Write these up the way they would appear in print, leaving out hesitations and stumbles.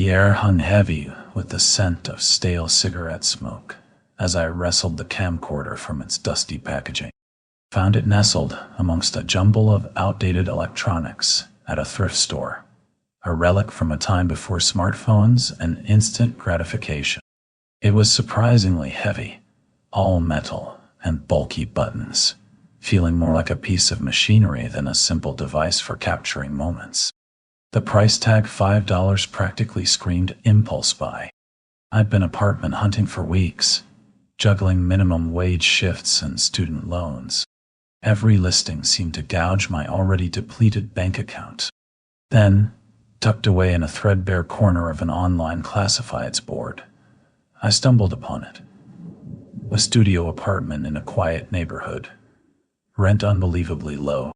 The air hung heavy with the scent of stale cigarette smoke as I wrestled the camcorder from its dusty packaging. Found it nestled amongst a jumble of outdated electronics at a thrift store, a relic from a time before smartphones and instant gratification. It was surprisingly heavy, all metal and bulky buttons, feeling more like a piece of machinery than a simple device for capturing moments. The price tag, $5, practically screamed impulse buy. I'd been apartment hunting for weeks, juggling minimum wage shifts and student loans. Every listing seemed to gouge my already depleted bank account. Then, tucked away in a threadbare corner of an online classifieds board, I stumbled upon it. A studio apartment in a quiet neighborhood. Rent unbelievably low,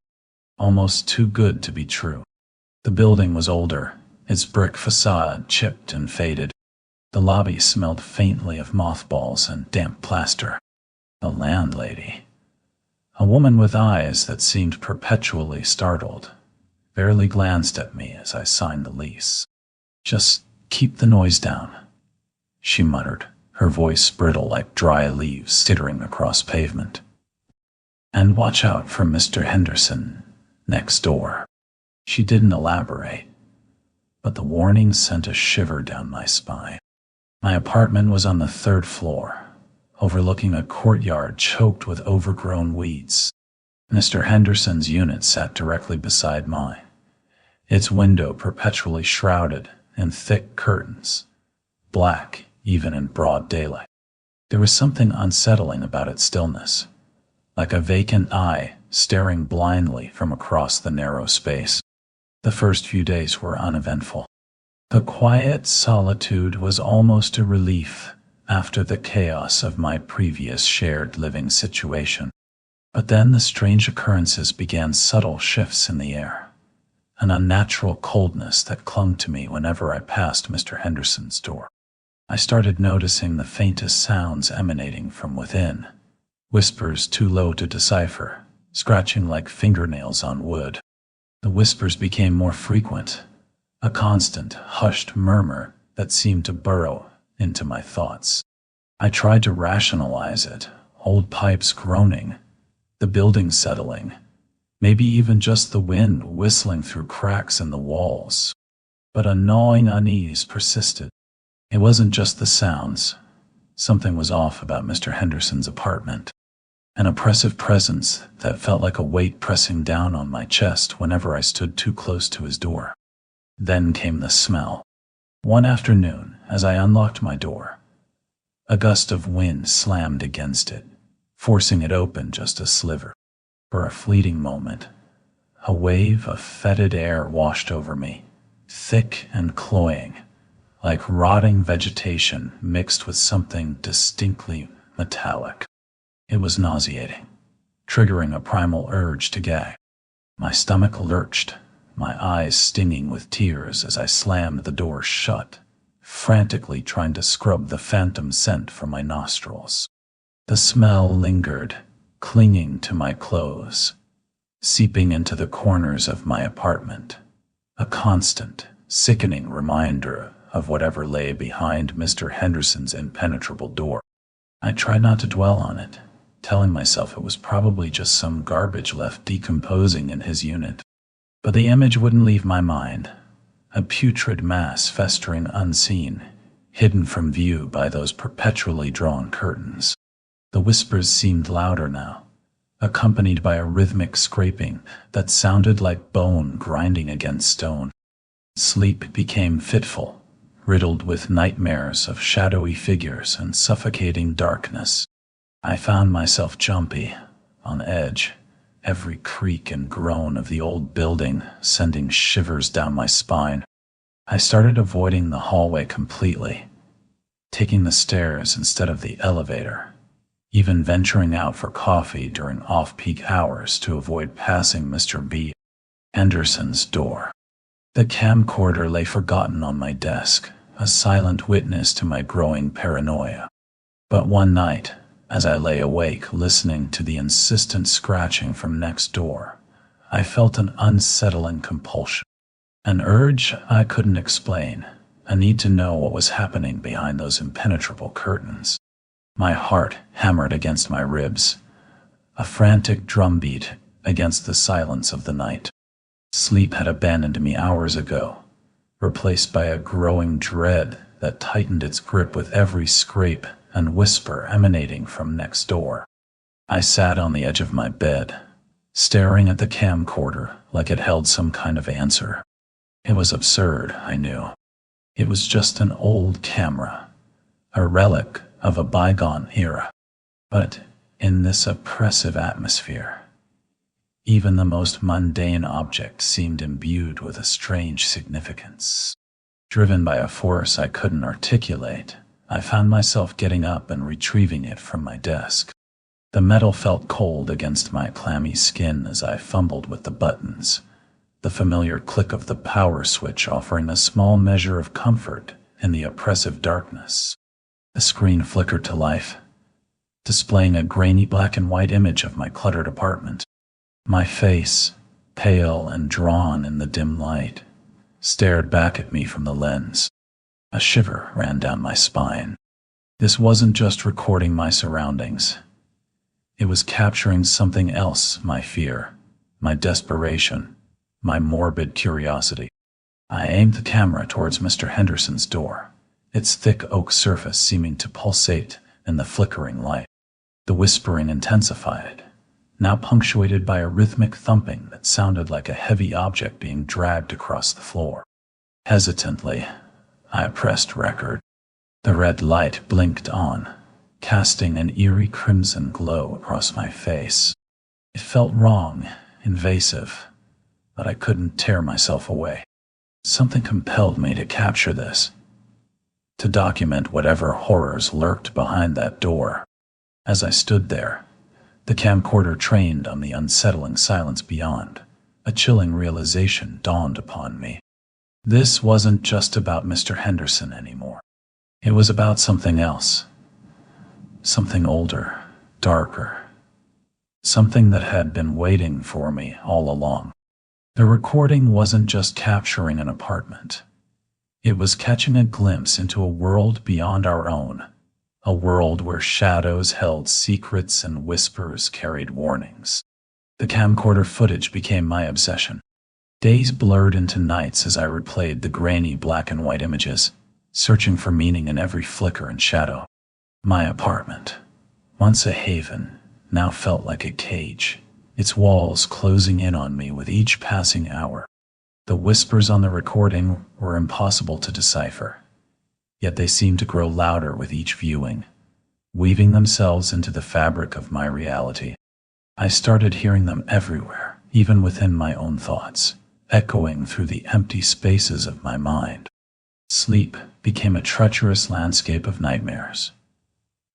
almost too good to be true. The building was older, its brick facade chipped and faded. The lobby smelled faintly of mothballs and damp plaster. The landlady, a woman with eyes that seemed perpetually startled, barely glanced at me as I signed the lease. "Just keep the noise down," she muttered, her voice brittle like dry leaves skittering across pavement. "And watch out for Mr. Henderson next door." She didn't elaborate, but the warning sent a shiver down my spine. My apartment was on the third floor, overlooking a courtyard choked with overgrown weeds. Mr. Henderson's unit sat directly beside mine, its window perpetually shrouded in thick curtains, black even in broad daylight. There was something unsettling about its stillness, like a vacant eye staring blindly from across the narrow space. The first few days were uneventful. The quiet solitude was almost a relief after the chaos of my previous shared living situation. But then the strange occurrences began, subtle shifts in the air, an unnatural coldness that clung to me whenever I passed Mr. Henderson's door. I started noticing the faintest sounds emanating from within, whispers too low to decipher, scratching like fingernails on wood. The whispers became more frequent, a constant, hushed murmur that seemed to burrow into my thoughts. I tried to rationalize it, old pipes groaning, the building settling, maybe even just the wind whistling through cracks in the walls. But a gnawing unease persisted. It wasn't just the sounds. Something was off about Mr. Henderson's apartment. An oppressive presence that felt like a weight pressing down on my chest whenever I stood too close to his door. Then came the smell. One afternoon, as I unlocked my door, a gust of wind slammed against it, forcing it open just a sliver. For a fleeting moment, a wave of fetid air washed over me, thick and cloying, like rotting vegetation mixed with something distinctly metallic. It was nauseating, triggering a primal urge to gag. My stomach lurched, my eyes stinging with tears as I slammed the door shut, frantically trying to scrub the phantom scent from my nostrils. The smell lingered, clinging to my clothes, seeping into the corners of my apartment, a constant, sickening reminder of whatever lay behind Mr. Henderson's impenetrable door. I tried not to dwell on it, telling myself it was probably just some garbage left decomposing in his unit. But the image wouldn't leave my mind, a putrid mass festering unseen, hidden from view by those perpetually drawn curtains. The whispers seemed louder now, accompanied by a rhythmic scraping that sounded like bone grinding against stone. Sleep became fitful, riddled with nightmares of shadowy figures and suffocating darkness. I found myself jumpy, on edge, every creak and groan of the old building sending shivers down my spine. I started avoiding the hallway completely, taking the stairs instead of the elevator, even venturing out for coffee during off-peak hours to avoid passing Mr. B. Henderson's door. The camcorder lay forgotten on my desk, a silent witness to my growing paranoia. But one night, as I lay awake listening to the insistent scratching from next door, I felt an unsettling compulsion, an urge I couldn't explain, a need to know what was happening behind those impenetrable curtains. My heart hammered against my ribs, a frantic drumbeat against the silence of the night. Sleep had abandoned me hours ago, replaced by a growing dread that tightened its grip with every scrape and whisper emanating from next door. I sat on the edge of my bed, staring at the camcorder like it held some kind of answer. It was absurd, I knew. It was just an old camera, a relic of a bygone era. But in this oppressive atmosphere, even the most mundane object seemed imbued with a strange significance. Driven by a force I couldn't articulate, I found myself getting up and retrieving it from my desk. The metal felt cold against my clammy skin as I fumbled with the buttons, the familiar click of the power switch offering a small measure of comfort in the oppressive darkness. The screen flickered to life, displaying a grainy black and white image of my cluttered apartment. My face, pale and drawn in the dim light, stared back at me from the lens. A shiver ran down my spine. This wasn't just recording my surroundings. It was capturing something else, my fear, my desperation, my morbid curiosity. I aimed the camera towards Mr. Henderson's door, its thick oak surface seeming to pulsate in the flickering light. The whispering intensified, now punctuated by a rhythmic thumping that sounded like a heavy object being dragged across the floor. Hesitantly, I pressed record. The red light blinked on, casting an eerie crimson glow across my face. It felt wrong, invasive, but I couldn't tear myself away. Something compelled me to capture this, to document whatever horrors lurked behind that door. As I stood there, the camcorder trained on the unsettling silence beyond, a chilling realization dawned upon me. This wasn't just about Mr. Henderson anymore. It was about something else. Something older, darker. Something that had been waiting for me all along. The recording wasn't just capturing an apartment. It was catching a glimpse into a world beyond our own. A world where shadows held secrets and whispers carried warnings. The camcorder footage became my obsession. Days blurred into nights as I replayed the grainy black and white images, searching for meaning in every flicker and shadow. My apartment, once a haven, now felt like a cage, its walls closing in on me with each passing hour. The whispers on the recording were impossible to decipher, yet they seemed to grow louder with each viewing, weaving themselves into the fabric of my reality. I started hearing them everywhere, even within my own thoughts, echoing through the empty spaces of my mind. Sleep became a treacherous landscape of nightmares,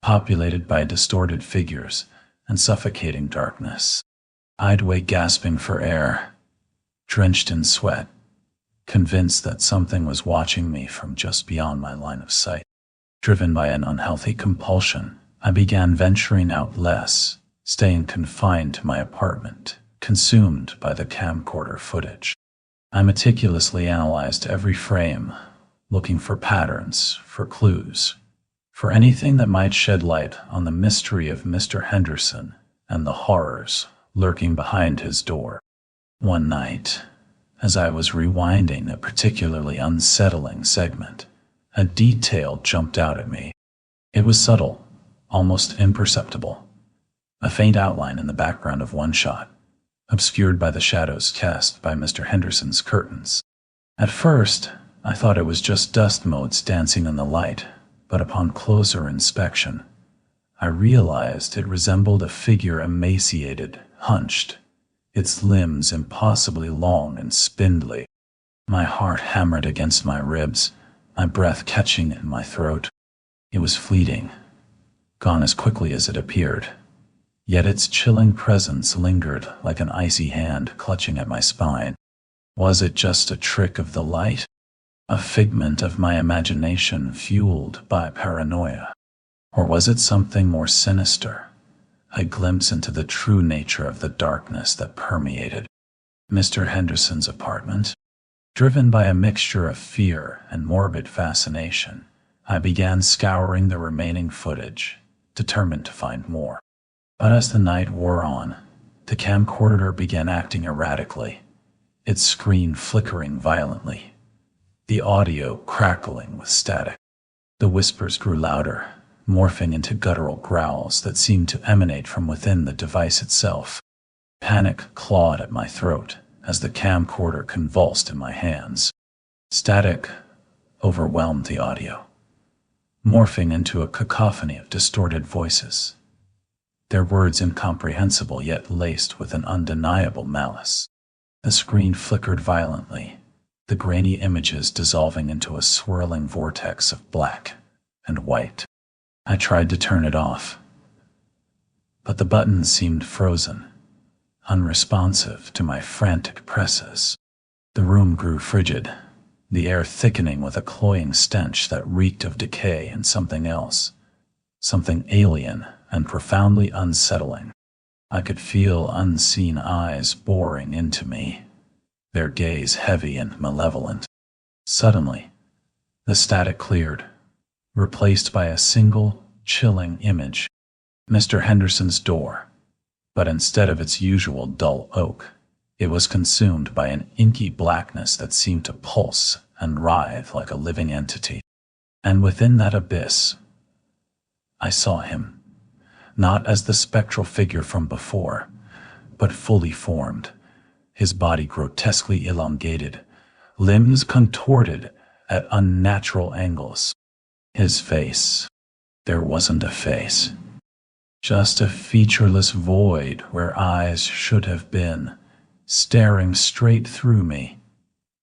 populated by distorted figures and suffocating darkness. I'd wake gasping for air, drenched in sweat, convinced that something was watching me from just beyond my line of sight. Driven by an unhealthy compulsion, I began venturing out less, staying confined to my apartment, consumed by the camcorder footage. I meticulously analyzed every frame, looking for patterns, for clues, for anything that might shed light on the mystery of Mr. Henderson and the horrors lurking behind his door. One night, as I was rewinding a particularly unsettling segment, a detail jumped out at me. It was subtle, almost imperceptible. A faint outline in the background of one shot, obscured by the shadows cast by Mr. Henderson's curtains. At first, I thought it was just dust motes dancing in the light, but upon closer inspection, I realized it resembled a figure emaciated, hunched, its limbs impossibly long and spindly. My heart hammered against my ribs, my breath catching in my throat. It was fleeting, gone as quickly as it appeared, yet its chilling presence lingered like an icy hand clutching at my spine. Was it just a trick of the light? A figment of my imagination fueled by paranoia? Or was it something more sinister? A glimpse into the true nature of the darkness that permeated Mr. Henderson's apartment? Driven by a mixture of fear and morbid fascination, I began scouring the remaining footage, determined to find more. But as the night wore on, the camcorder began acting erratically, its screen flickering violently, the audio crackling with static. The whispers grew louder, morphing into guttural growls that seemed to emanate from within the device itself. Panic clawed at my throat as the camcorder convulsed in my hands. Static overwhelmed the audio, morphing into a cacophony of distorted voices, their words incomprehensible yet laced with an undeniable malice. The screen flickered violently, the grainy images dissolving into a swirling vortex of black and white. I tried to turn it off, but the buttons seemed frozen, unresponsive to my frantic presses. The room grew frigid, the air thickening with a cloying stench that reeked of decay and something else, something alien and profoundly unsettling. I could feel unseen eyes boring into me, their gaze heavy and malevolent. Suddenly, the static cleared, replaced by a single, chilling image. Mr. Henderson's door. But instead of its usual dull oak, it was consumed by an inky blackness that seemed to pulse and writhe like a living entity. And within that abyss, I saw him, not as the spectral figure from before, but fully formed, his body grotesquely elongated, limbs contorted at unnatural angles. His face. There wasn't a face. Just a featureless void where eyes should have been, staring straight through me,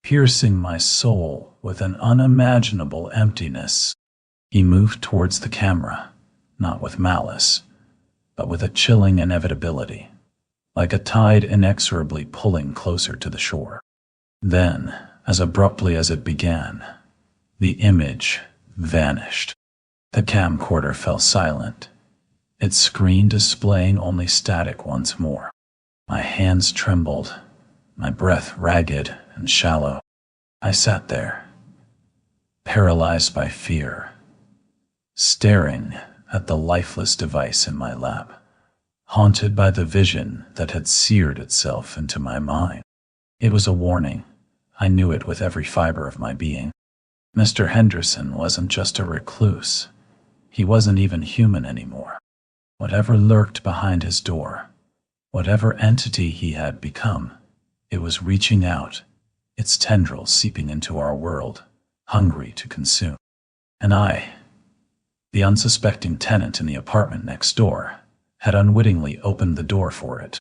piercing my soul with an unimaginable emptiness. He moved towards the camera, not with malice, but with a chilling inevitability, like a tide inexorably pulling closer to the shore. Then, as abruptly as it began, the image vanished. The camcorder fell silent, its screen displaying only static once more. My hands trembled, my breath ragged and shallow. I sat there, paralyzed by fear, staring at the lifeless device in my lap, haunted by the vision that had seared itself into my mind. It was a warning. I knew it with every fiber of my being. Mr. Henderson wasn't just a recluse. He wasn't even human anymore. Whatever lurked behind his door, whatever entity he had become, it was reaching out, its tendrils seeping into our world, hungry to consume. And I, the unsuspecting tenant in the apartment next door, had unwittingly opened the door for it.